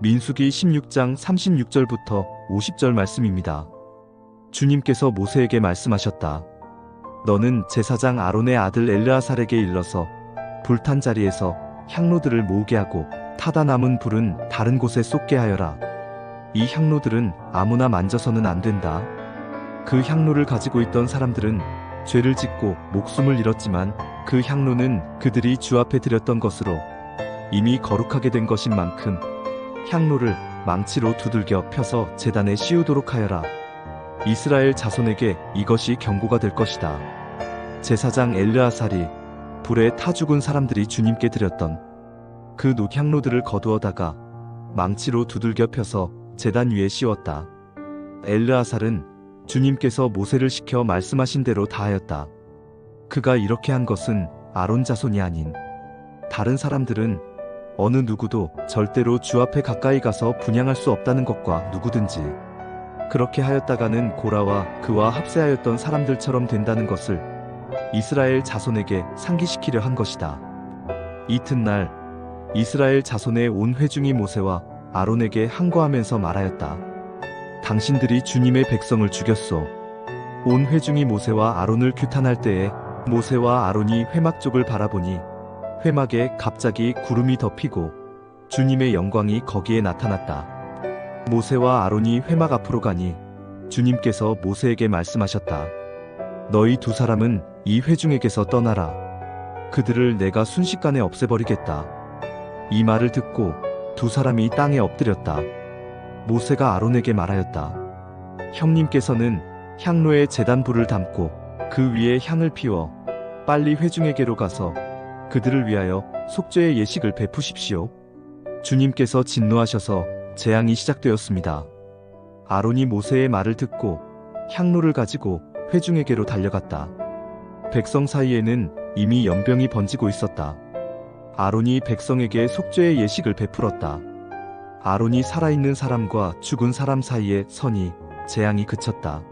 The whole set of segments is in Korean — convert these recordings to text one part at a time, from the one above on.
민수기 16장 36절부터 50절 말씀입니다. 주님께서 모세에게 말씀하셨다. 너는 제사장 아론의 아들 엘르아살에게 일러서 불탄 자리에서 향로들을 모으게 하고 타다 남은 불은 다른 곳에 쏟게 하여라. 이 향로들은 아무나 만져서는 안 된다. 그 향로를 가지고 있던 사람들은 죄를 짓고 목숨을 잃었지만 그 향로는 그들이 주 앞에 드렸던 것으로 이미 거룩하게 된 것인 만큼 향로를 망치로 두들겨 펴서 제단에 씌우도록 하여라. 이스라엘 자손에게 이것이 경고가 될 것이다. 제사장 엘르아살이 불에 타 죽은 사람들이 주님께 드렸던 그 향로들을 거두어다가 망치로 두들겨 펴서 제단 위에 씌웠다. 엘르아살은 주님께서 모세를 시켜 말씀하신 대로 다 하였다. 그가 이렇게 한 것은 아론 자손이 아닌 다른 사람들은 어느 누구도 절대로 주 앞에 가까이 가서 분향할 수 없다는 것과 누구든지 그렇게 하였다가는 고라와 그와 합세하였던 사람들처럼 된다는 것을 이스라엘 자손에게 상기시키려 한 것이다. 이튿날 이스라엘 자손의 온 회중이 모세와 아론에게 항거하면서 말하였다. 당신들이 주님의 백성을 죽였소. 온 회중이 모세와 아론을 규탄할 때에 모세와 아론이 회막 쪽을 바라보니 회막에 갑자기 구름이 덮이고 주님의 영광이 거기에 나타났다. 모세와 아론이 회막 앞으로 가니 주님께서 모세에게 말씀하셨다. 너희 두 사람은 이 회중에게서 떠나라. 그들을 내가 순식간에 없애버리겠다. 이 말을 듣고 두 사람이 땅에 엎드렸다. 모세가 아론에게 말하였다. 형님께서는 향로에 제단 불을 담고 그 위에 향을 피워 빨리 회중에게로 가서 그들을 위하여 속죄의 예식을 베푸십시오. 주님께서 진노하셔서 재앙이 시작되었습니다. 아론이 모세의 말을 듣고 향로를 가지고 회중에게로 달려갔다. 백성 사이에는 이미 연병이 번지고 있었다. 아론이 백성에게 속죄의 예식을 베풀었다. 아론이 살아있는 사람과 죽은 사람 사이에 서니 재앙이 그쳤다.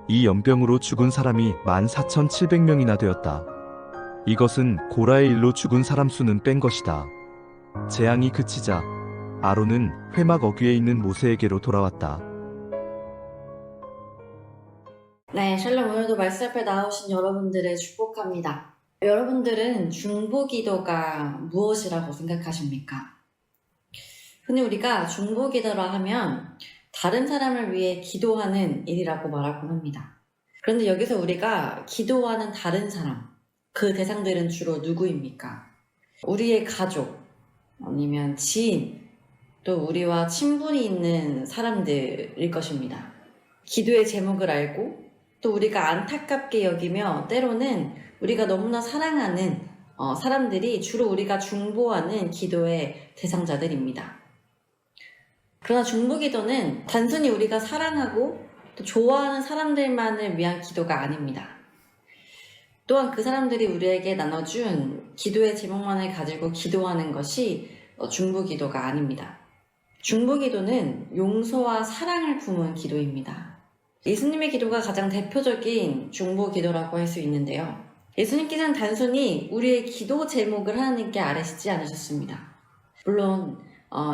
이 연병으로 죽은 사람이 14,700명이나 되었다. 이것은 고라의 일로 죽은 사람 수는 뺀 것이다. 재앙이 그치자 아론은 회막 어귀에 있는 모세에게로 돌아왔다. 네, 샬롬. 오늘도 말씀 앞에 나오신 여러분들을 축복합니다. 여러분들은 중보기도가 무엇이라고 생각하십니까? 흔히 우리가 중보기도라 하면 다른 사람을 위해 기도하는 일이라고 말하곤 합니다. 그런데 여기서 우리가 기도하는 다른 사람, 그 대상들은 주로 누구입니까? 우리의 가족, 아니면 지인, 또 우리와 친분이 있는 사람들일 것입니다. 기도의 제목을 알고 또 우리가 안타깝게 여기며 때로는 우리가 너무나 사랑하는 사람들이 주로 우리가 중보하는 기도의 대상자들입니다. 그러나 중보기도는 단순히 우리가 사랑하고 또 좋아하는 사람들만을 위한 기도가 아닙니다. 또한 그 사람들이 우리에게 나눠준 기도의 제목만을 가지고 기도하는 것이 중보기도가 아닙니다. 중보기도는 용서와 사랑을 품은 기도입니다. 예수님의 기도가 가장 대표적인 중보기도라고 할 수 있는데요. 예수님께서는 단순히 우리의 기도 제목을 하나님께 아뢰시지 않으셨습니다. 물론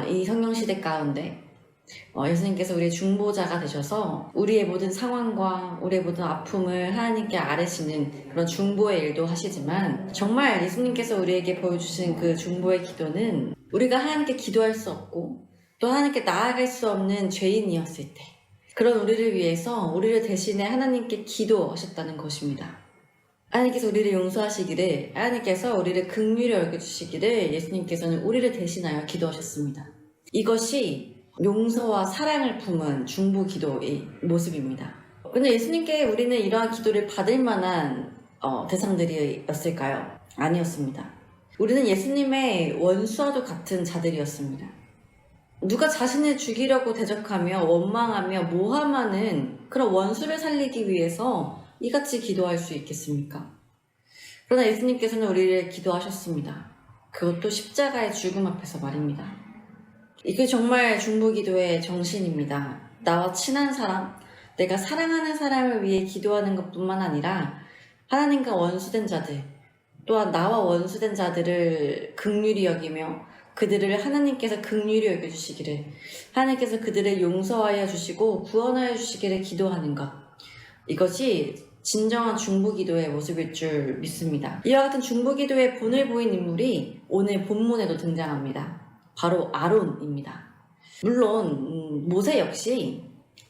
이 성령시대 가운데 예수님께서 우리의 중보자가 되셔서 우리의 모든 상황과 우리의 모든 아픔을 하나님께 아뢰시는 그런 중보의 일도 하시지만 정말 예수님께서 우리에게 보여주신 그 중보의 기도는 우리가 하나님께 기도할 수 없고 또 하나님께 나아갈 수 없는 죄인이었을 때 그런 우리를 위해서 우리를 대신해 하나님께 기도하셨다는 것입니다. 하나님께서 우리를 용서하시기를, 하나님께서 우리를 긍휼히 여겨주시기를 예수님께서는 우리를 대신하여 기도하셨습니다. 이것이 용서와 사랑을 품은 중보 기도의 모습입니다. 근데 예수님께 우리는 이러한 기도를 받을 만한 대상들이었을까요? 아니었습니다. 우리는 예수님의 원수와도 같은 자들이었습니다. 누가 자신을 죽이려고 대적하며 원망하며 모함하는 그런 원수를 살리기 위해서 이같이 기도할 수 있겠습니까? 그러나 예수님께서는 우리를 기도하셨습니다. 그것도 십자가의 죽음 앞에서 말입니다. 이게 정말 중보기도의 정신입니다. 나와 친한 사람, 내가 사랑하는 사람을 위해 기도하는 것뿐만 아니라 하나님과 원수된 자들, 또한 나와 원수된 자들을 긍휼히 여기며 그들을 하나님께서 긍휼히 여겨주시기를, 하나님께서 그들을 용서하여 주시고 구원하여 주시기를 기도하는 것, 이것이 진정한 중보기도의 모습일 줄 믿습니다. 이와 같은 중보기도의 본을 보인 인물이 오늘 본문에도 등장합니다. 바로 아론입니다. 물론 모세 역시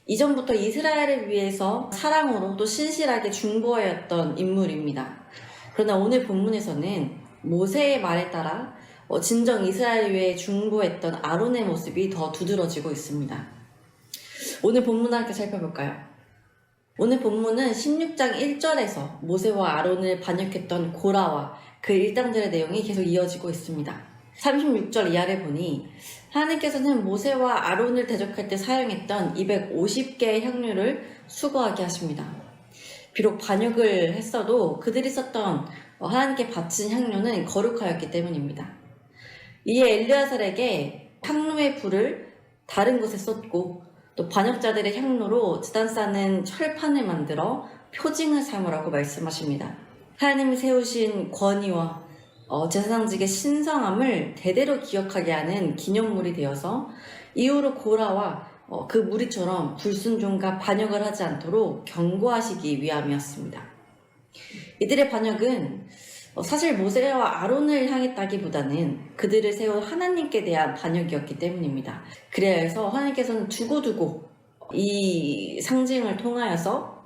이전부터 이스라엘을 위해서 사랑으로 또 신실하게 중보하였던 인물입니다. 그러나 오늘 본문에서는 모세의 말에 따라 진정 이스라엘을 위해 중보했던 아론의 모습이 더 두드러지고 있습니다. 오늘 본문을 함께 살펴볼까요? 오늘 본문은 16장 1절에서 모세와 아론을 반역했던 고라와 그 일당들의 내용이 계속 이어지고 있습니다. 36절 이하를 보니 하나님께서는 모세와 아론을 대적할 때 사용했던 250개의 향료를 수거하게 하십니다. 비록 반역을 했어도 그들이 썼던 하나님께 바친 향료는 거룩하였기 때문입니다. 이에 엘르야살에게 향로의 불을 다른 곳에 쏟고 또 반역자들의 향로로 제단 쌓는 철판을 만들어 표징을 삼으라고 말씀하십니다. 하나님이 세우신 권위와 제사장직의 신성함을 대대로 기억하게 하는 기념물이 되어서 이후로 고라와 그 무리처럼 불순종과 반역을 하지 않도록 경고하시기 위함이었습니다. 이들의 반역은 사실 모세와 아론을 향했다기보다는 그들을 세운 하나님께 대한 반역이었기 때문입니다. 그래서 하나님께서는 두고두고 이 상징을 통하여서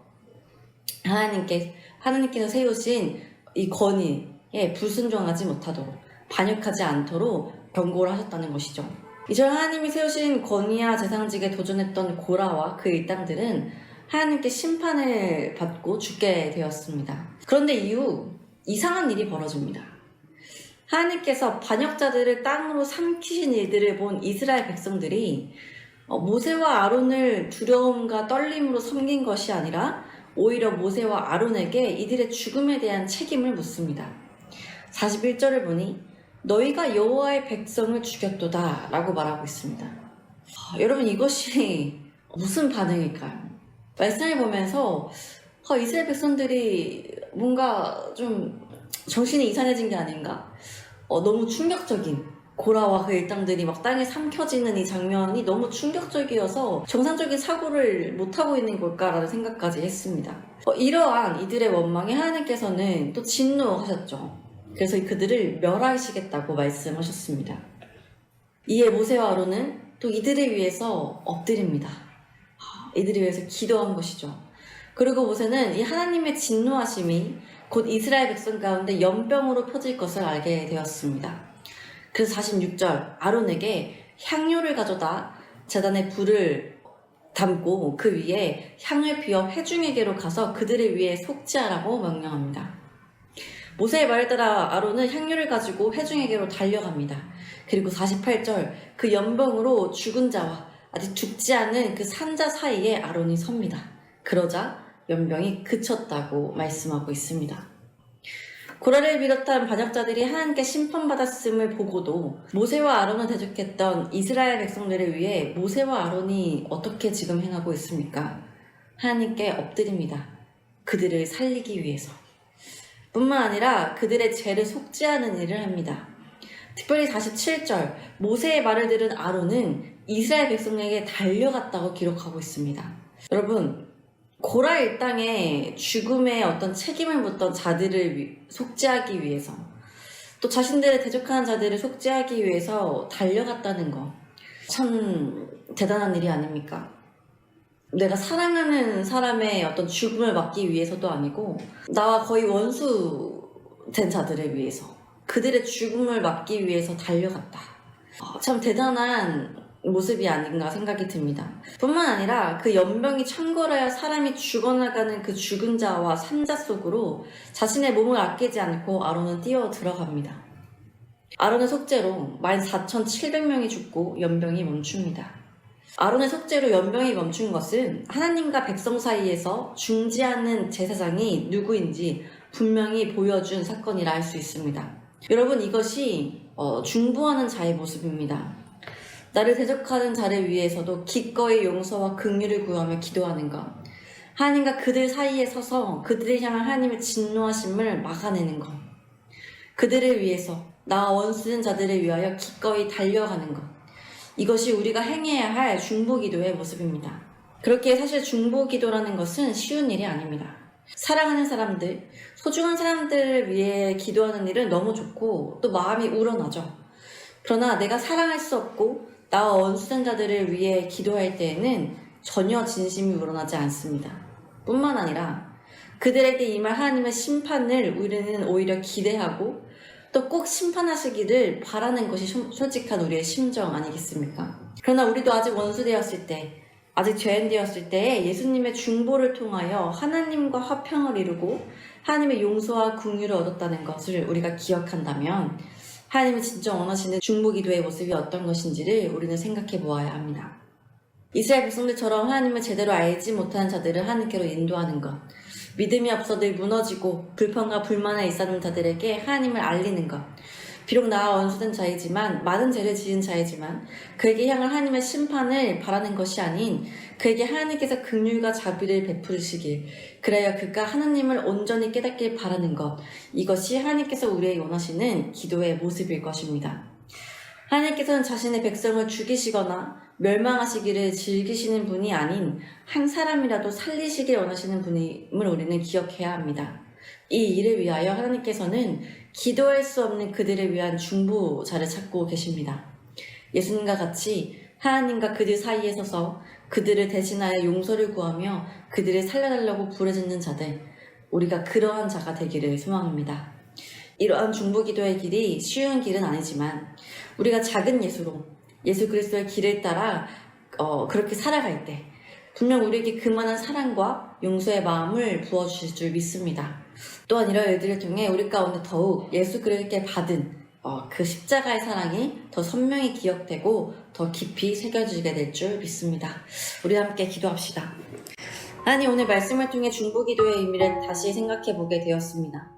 하나님께서 세우신 이 권위에 불순종하지 못하도록, 반역하지 않도록 경고를 하셨다는 것이죠. 이전 하나님이 세우신 권위와 제사장직에 도전했던 고라와 그 일당들은 하나님께 심판을 받고 죽게 되었습니다. 그런데 이후 이상한 일이 벌어집니다. 하나님께서 반역자들을 땅으로 삼키신 일들을 본 이스라엘 백성들이 모세와 아론을 두려움과 떨림으로 섬긴 것이 아니라 오히려 모세와 아론에게 이들의 죽음에 대한 책임을 묻습니다. 41절을 보니 너희가 여호와의 백성을 죽였도다 라고 말하고 있습니다. 여러분, 이것이 무슨 반응일까요? 말씀을 보면서 이스라엘 백성들이 뭔가 좀 정신이 이상해진 게 아닌가? 너무 충격적인, 고라와 그 일당들이 막 땅에 삼켜지는 이 장면이 너무 충격적이어서 정상적인 사고를 못하고 있는 걸까라는 생각까지 했습니다. 이러한 이들의 원망에 하나님께서는 또 진노하셨죠. 그래서 그들을 멸하시겠다고 말씀하셨습니다. 이에 모세와 아론은 또 이들을 위해서 엎드립니다. 이들을 위해서 기도한 것이죠. 그리고 모세는 이 하나님의 진노하심이 곧 이스라엘 백성 가운데 연병으로 펴질 것을 알게 되었습니다. 그래서 46절 아론에게 향료를 가져다 제단에 불을 담고 그 위에 향을 피워 회중에게로 가서 그들을 위해 속죄하라고 명령합니다. 모세의 말에 따라 아론은 향료를 가지고 회중에게로 달려갑니다. 그리고 48절 그 연병으로 죽은 자와 아직 죽지 않은 그 산자 사이에 아론이 섭니다. 그러자 연병이 그쳤다고 말씀하고 있습니다. 고라를 비롯한 반역자들이 하나님께 심판받았음을 보고도 모세와 아론을 대적했던 이스라엘 백성들을 위해 모세와 아론이 어떻게 지금 행하고 있습니까? 하나님께 엎드립니다. 그들을 살리기 위해서. 뿐만 아니라 그들의 죄를 속죄하는 일을 합니다. 특별히 47절 모세의 말을 들은 아론은 이스라엘 백성에게 달려갔다고 기록하고 있습니다. 여러분, 고라 일당의 죽음에 어떤 책임을 묻던 자들을 속죄하기 위해서, 또 자신들을 대적하는 자들을 속죄하기 위해서 달려갔다는 거 참 대단한 일이 아닙니까? 내가 사랑하는 사람의 어떤 죽음을 막기 위해서도 아니고 나와 거의 원수된 자들을 위해서, 그들의 죽음을 막기 위해서 달려갔다. 참 대단한 모습이 아닌가 생각이 듭니다. 뿐만 아니라 그 연병이 창궐하여 사람이 죽어나가는 그 죽은 자와 산자 속으로 자신의 몸을 아끼지 않고 아론은 뛰어 들어갑니다. 아론의 속죄로 14,700명이 죽고 연병이 멈춥니다. 아론의 속죄로 연병이 멈춘 것은 하나님과 백성 사이에서 중지하는 제사장이 누구인지 분명히 보여준 사건이라 할 수 있습니다. 여러분, 이것이 중보하는 자의 모습입니다. 나를 대적하는 자를 위해서도 기꺼이 용서와 긍휼을 구하며 기도하는 것, 하나님과 그들 사이에 서서 그들을 향한 하나님의 진노하심을 막아내는 것, 그들을 위해서 나와 원수된 자들을 위하여 기꺼이 달려가는 것. 이것이 우리가 행해야 할 중보기도의 모습입니다. 그렇게 사실 중보기도라는 것은 쉬운 일이 아닙니다. 사랑하는 사람들, 소중한 사람들을 위해 기도하는 일은 너무 좋고 또 마음이 우러나죠. 그러나 내가 사랑할 수 없고 나와 원수된 자들을 위해 기도할 때에는 전혀 진심이 우러나지 않습니다. 뿐만 아니라 그들에게 임할 하나님의 심판을 우리는 오히려 기대하고 또 꼭 심판하시기를 바라는 것이 솔직한 우리의 심정 아니겠습니까? 그러나 우리도 아직 원수되었을 때, 아직 죄인되었을 때에 예수님의 중보를 통하여 하나님과 화평을 이루고 하나님의 용서와 긍휼을 얻었다는 것을 우리가 기억한다면 하나님이 진짜 원하시는 중보기도의 모습이 어떤 것인지를 우리는 생각해 보아야 합니다. 이스라엘 백성들처럼 하나님을 제대로 알지 못하는 자들을 하나님께로 인도하는 것, 믿음이 없어 늘 무너지고 불평과 불만에 있사는 자들에게 하나님을 알리는 것, 비록 나와 원수된 자이지만 많은 죄를 지은 자이지만 그에게 향할 하나님의 심판을 바라는 것이 아닌 그에게 하나님께서 긍휼과 자비를 베푸시길, 그래야 그가 하나님을 온전히 깨닫길 바라는 것, 이것이 하나님께서 우리의 원하시는 기도의 모습일 것입니다. 하나님께서는 자신의 백성을 죽이시거나 멸망하시기를 즐기시는 분이 아닌 한 사람이라도 살리시길 원하시는 분임을 우리는 기억해야 합니다. 이 일을 위하여 하나님께서는 기도할 수 없는 그들을 위한 중보자를 찾고 계십니다. 예수님과 같이 하나님과 그들 사이에 서서 그들을 대신하여 용서를 구하며 그들을 살려달라고 부르짖는 자들, 우리가 그러한 자가 되기를 소망합니다. 이러한 중보기도의 길이 쉬운 길은 아니지만 우리가 작은 예수로 예수 그리스도의 길을 따라 그렇게 살아갈 때 분명 우리에게 그만한 사랑과 용서의 마음을 부어주실 줄 믿습니다. 또한 이런 일들을 통해 우리 가운데 더욱 예수 그리스도께 받은 그 십자가의 사랑이 더 선명히 기억되고 더 깊이 새겨지게 될 줄 믿습니다. 우리 함께 기도합시다. 하나님, 오늘 말씀을 통해 중보기도의 의미를 다시 생각해 보게 되었습니다.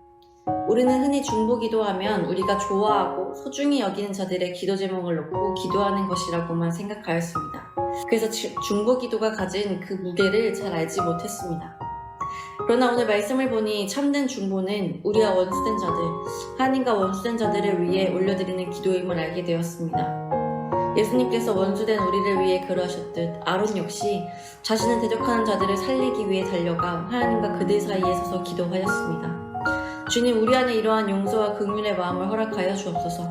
우리는 흔히 중보기도하면 우리가 좋아하고 소중히 여기는 자들의 기도 제목을 놓고 기도하는 것이라고만 생각하였습니다. 그래서 중보기도가 가진 그 무게를 잘 알지 못했습니다. 그러나 오늘 말씀을 보니 참된 중보는 우리와 원수된 자들, 하나님과 원수된 자들을 위해 올려드리는 기도임을 알게 되었습니다. 예수님께서 원수된 우리를 위해 그러하셨듯 아론 역시 자신을 대적하는 자들을 살리기 위해 달려가 하나님과 그들 사이에 서서 기도하였습니다. 주님, 우리 안에 이러한 용서와 긍휼의 마음을 허락하여 주옵소서.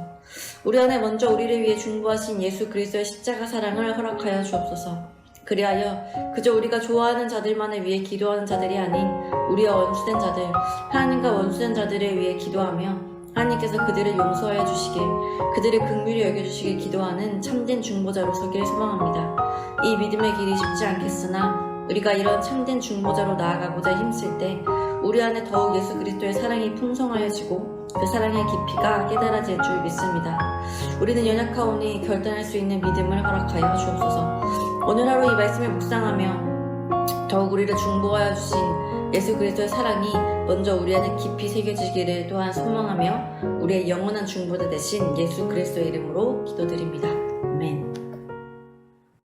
우리 안에 먼저 우리를 위해 중보하신 예수 그리스도의 십자가 사랑을 허락하여 주옵소서. 그리하여 그저 우리가 좋아하는 자들만을 위해 기도하는 자들이 아닌 우리와 원수된 자들, 하나님과 원수된 자들을 위해 기도하며 하나님께서 그들을 용서하여 주시길, 그들을 긍휼히 여겨주시길 기도하는 참된 중보자로 서기를 소망합니다. 이 믿음의 길이 쉽지 않겠으나 우리가 이런 참된 중보자로 나아가고자 힘쓸 때 우리 안에 더욱 예수 그리스도의 사랑이 풍성하여지고 그 사랑의 깊이가 깨달아질 줄 믿습니다. 우리는 연약하오니 결단할 수 있는 믿음을 허락하여 주옵소서. 오늘 하루 이 말씀을 묵상하며 더욱 우리를 중보하여 주신 예수 그리스도의 사랑이 먼저 우리 안에 깊이 새겨지기를 또한 소망하며 우리의 영원한 중보자 되신 예수 그리스도의 이름으로 기도드립니다.